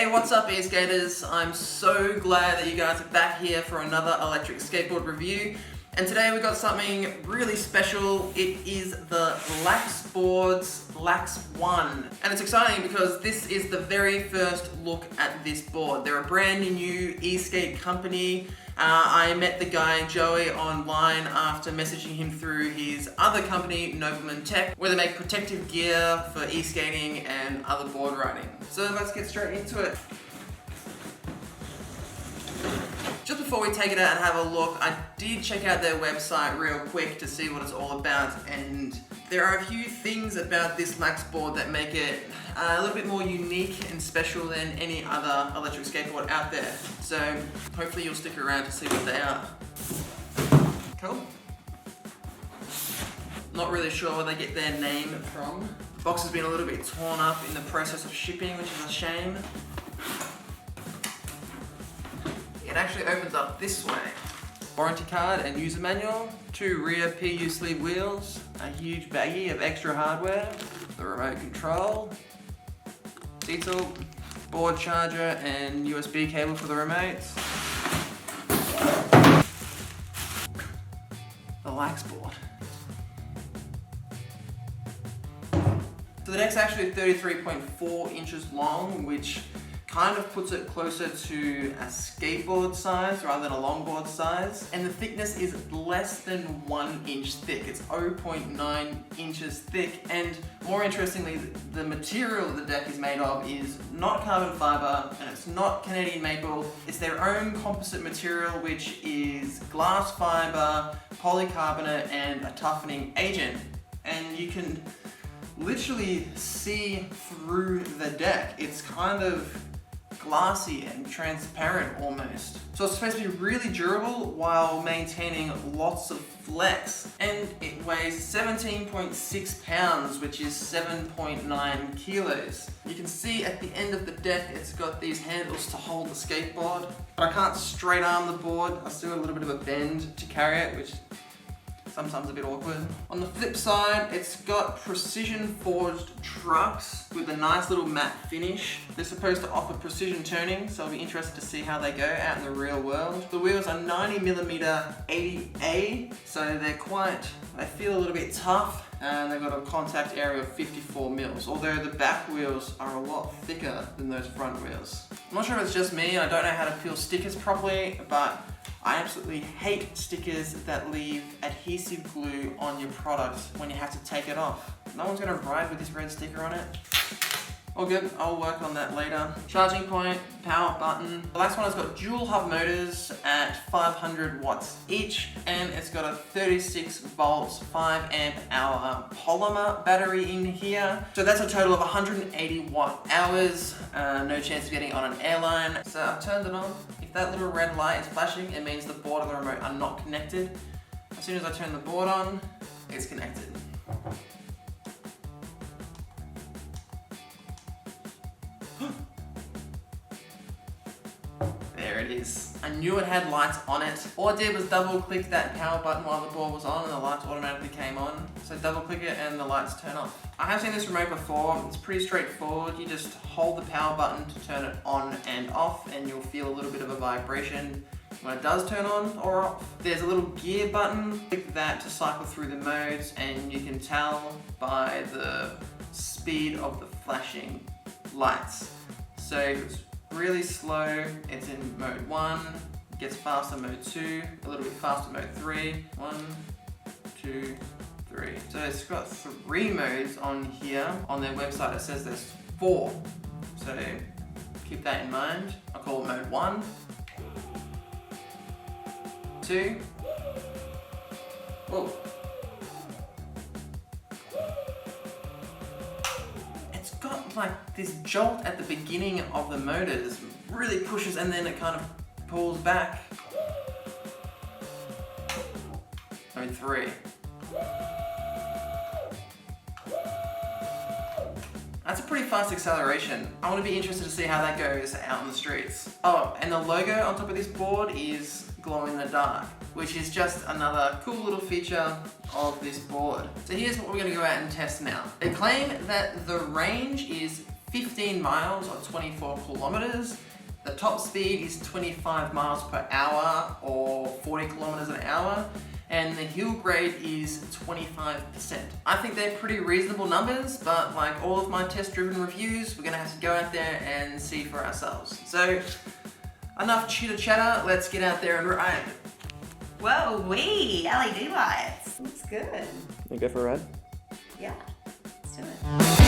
Hey, what's up eSkaters? I'm so glad that you guys are back here for another electric skateboard review. And today we've got something really special. It is the Laxboards Lax One. And it's exciting because this is the very first look at this board. They're a brand new eSkate company. I met the guy Joey online after messaging him through his other company, Nobleman Tech, where they make protective gear for e-skating and other board riding. So let's get straight into it. Just before we take it out and have a look, I did check out their website real quick to see what it's all about, and there are a few things about this Lax board that make it a little bit more unique and special than any other electric skateboard out there. So hopefully you'll stick around to see what they are. Cool. Not really sure where they get their name from. The box has been a little bit torn up in the process of shipping, which is a shame. It actually opens up this way. Warranty card and user manual, 2 rear PU sleeve wheels, a huge baggie of extra hardware, the remote control, diesel, board charger and USB cable for the remotes. The Lax board. So the deck's actually 33.4 inches long, which kind of puts it closer to a skateboard size rather than a longboard size. And the thickness is less than 1 inch thick. It's 0.9 inches thick. And more interestingly, the material the deck is made of is not carbon fiber and it's not Canadian maple. It's their own composite material, which is glass fiber, polycarbonate, and a toughening agent. And you can literally see through the deck. It's kind of glassy and transparent almost. So it's supposed to be really durable while maintaining lots of flex. And it weighs 17.6 pounds, which is 7.9 kilos. You can see at the end of the deck, it's got these handles to hold the skateboard. But I can't straight arm the board. I still have a little bit of a bend to carry it, which sometimes a bit awkward. On the flip side, it's got precision forged trucks with a nice little matte finish. They're supposed to offer precision turning, so I'll be interested to see how they go out in the real world. The wheels are 90mm 80A, so they feel a little bit tough, and they've got a contact area of 54 mils, although the back wheels are a lot thicker than those front wheels. I'm not sure if it's just me, I don't know how to peel stickers properly, but I absolutely hate stickers that leave adhesive glue on your product when you have to take it off. No one's gonna ride with this red sticker on it. All good, I'll work on that later. Charging point, power button. The last one has got dual hub motors at 500 watts each, and it's got a 36 volts, 5 amp hour polymer battery in here. So that's a total of 180 watt hours. No chance of getting on an airline. So I've turned it on. If that little red light is flashing, it means the board and the remote are not connected. As soon as I turn the board on, it's connected. There it is. I knew it had lights on it. All I did was double click that power button while the board was on and the lights automatically came on. So double click it and the lights turn off. I have seen this remote before. It's pretty straightforward. You just hold the power button to turn it on and off, and you'll feel a little bit of a vibration when it does turn on or off. There's a little gear button. Click that to cycle through the modes, and you can tell by the speed of the flashing lights. So it's really slow, it's in mode 1, it gets faster mode 2, a little bit faster mode 3, 1, 2, 3. So it's got 3 modes on here. On their website it says there's 4. So keep that in mind. I'll call it mode 1, 2, whoa. Got like this jolt at the beginning of the motors, really pushes and then it kind of pulls back. Mode 3. That's a pretty fast acceleration. I want to be interested to see how that goes out on the streets. Oh, and the logo on top of this board is glow in the dark, which is just another cool little feature of this board. So here's what we're going to go out and test now. They claim that the range is 15 miles or 24 kilometers. The top speed is 25 miles per hour or 40 kilometers an hour. And the hill grade is 25%. I think they're pretty reasonable numbers, but like all of my test-driven reviews, we're gonna have to go out there and see for ourselves. So, enough chitter-chatter, let's get out there and ride. Whoa, wee, LED lights. Looks good. You go for a ride? Yeah, let's do it.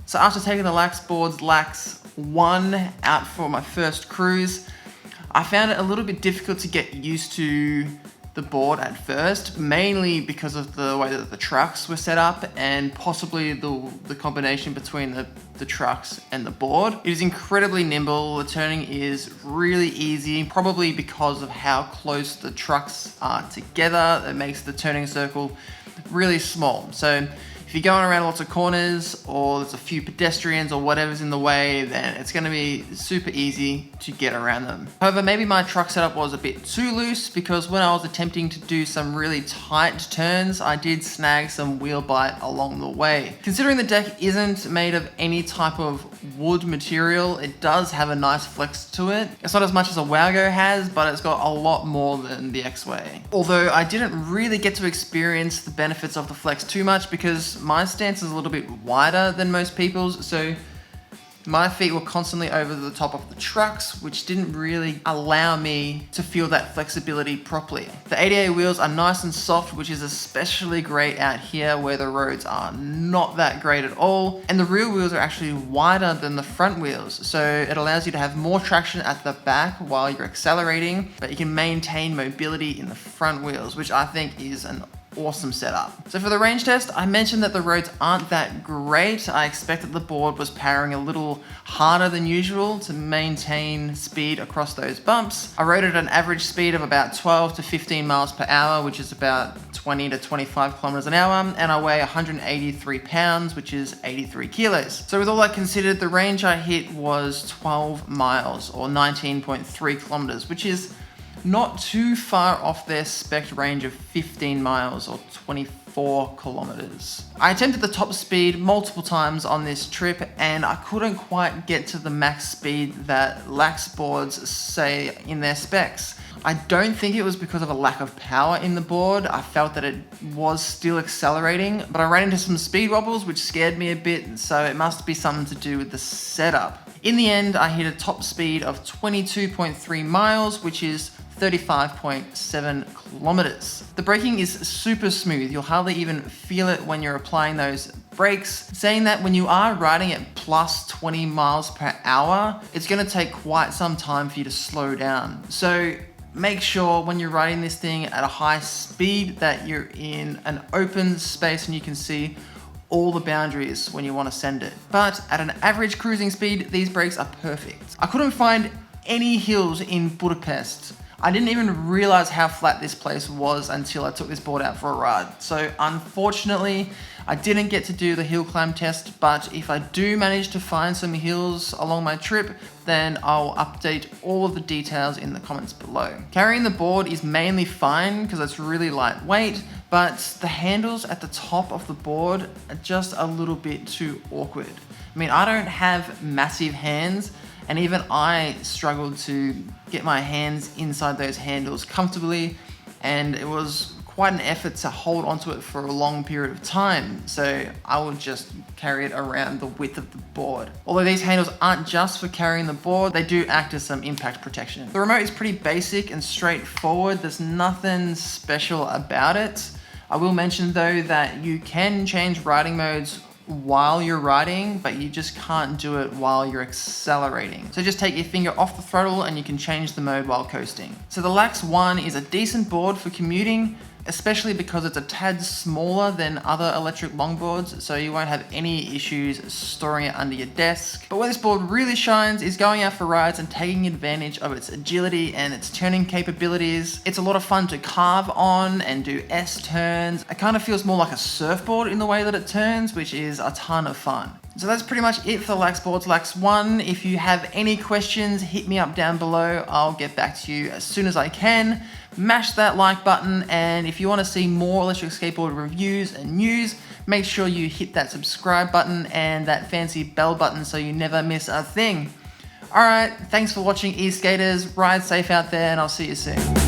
So after taking the Laxboards Lax One out for my first cruise, I found it a little bit difficult to get used to the board at first, mainly because of the way that the trucks were set up and possibly the combination between the trucks and the board. It is incredibly nimble, the turning is really easy, probably because of how close the trucks are together. It makes the turning circle really small. So if you're going around lots of corners or there's a few pedestrians or whatever's in the way, then it's going to be super easy to get around them. However, maybe my truck setup was a bit too loose because when I was attempting to do some really tight turns, I did snag some wheel bite along the way. Considering the deck isn't made of any type of wood material, it does have a nice flex to it. It's not as much as a Wowgo has, but it's got a lot more than the X-Way. Although I didn't really get to experience the benefits of the flex too much because my stance is a little bit wider than most people's, so my feet were constantly over the top of the trucks, which didn't really allow me to feel that flexibility properly. The 80A wheels are nice and soft, which is especially great out here where the roads are not that great at all. And the rear wheels are actually wider than the front wheels, so it allows you to have more traction at the back while you're accelerating, but you can maintain mobility in the front wheels, which I think is an awesome setup. So for the range test, I mentioned that the roads aren't that great. I expected the board was powering a little harder than usual to maintain speed across those bumps. I rode at an average speed of about 12 to 15 miles per hour, which is about 20 to 25 kilometers an hour, and I weigh 183 pounds, which is 83 kilos. So with all that considered, the range I hit was 12 miles or 19.3 kilometers, which is not too far off their spec range of 15 miles or 24 kilometers. I attempted the top speed multiple times on this trip and I couldn't quite get to the max speed that Laxboards say in their specs. I don't think it was because of a lack of power in the board. I felt that it was still accelerating, but I ran into some speed wobbles which scared me a bit, so it must be something to do with the setup. In the end, I hit a top speed of 22.3 miles, which is 35.7 kilometers. The braking is super smooth. You'll hardly even feel it when you're applying those brakes. Saying that when you are riding at plus 20 miles per hour, it's gonna take quite some time for you to slow down. So make sure when you're riding this thing at a high speed that you're in an open space and you can see all the boundaries when you want to send it. But at an average cruising speed, these brakes are perfect. I couldn't find any hills in Budapest. I didn't even realize how flat this place was until I took this board out for a ride. So unfortunately, I didn't get to do the hill climb test, but if I do manage to find some hills along my trip, then I'll update all of the details in the comments below. Carrying the board is mainly fine because it's really lightweight, but the handles at the top of the board are just a little bit too awkward. I mean, I don't have massive hands, and even I struggled to get my hands inside those handles comfortably, and it was quite an effort to hold onto it for a long period of time, so I would just carry it around the width of the board. Although these handles aren't just for carrying the board, they do act as some impact protection. The remote is pretty basic and straightforward. There's nothing special about it. I will mention though that you can change riding modes while you're riding, but you just can't do it while you're accelerating. So just take your finger off the throttle and you can change the mode while coasting. So the Lax One is a decent board for commuting, especially because it's a tad smaller than other electric longboards, so you won't have any issues storing it under your desk. But where this board really shines is going out for rides and taking advantage of its agility and its turning capabilities. It's a lot of fun to carve on and do S-turns. It kind of feels more like a surfboard in the way that it turns, which is a ton of fun. So that's pretty much it for the Laxboards Lax One. If you have any questions, hit me up down below. I'll get back to you as soon as I can. Mash that like button, and if you want to see more electric skateboard reviews and news, make sure you hit that subscribe button and that fancy bell button so you never miss a thing. Alright, thanks for watching eSkaters. Ride safe out there, and I'll see you soon.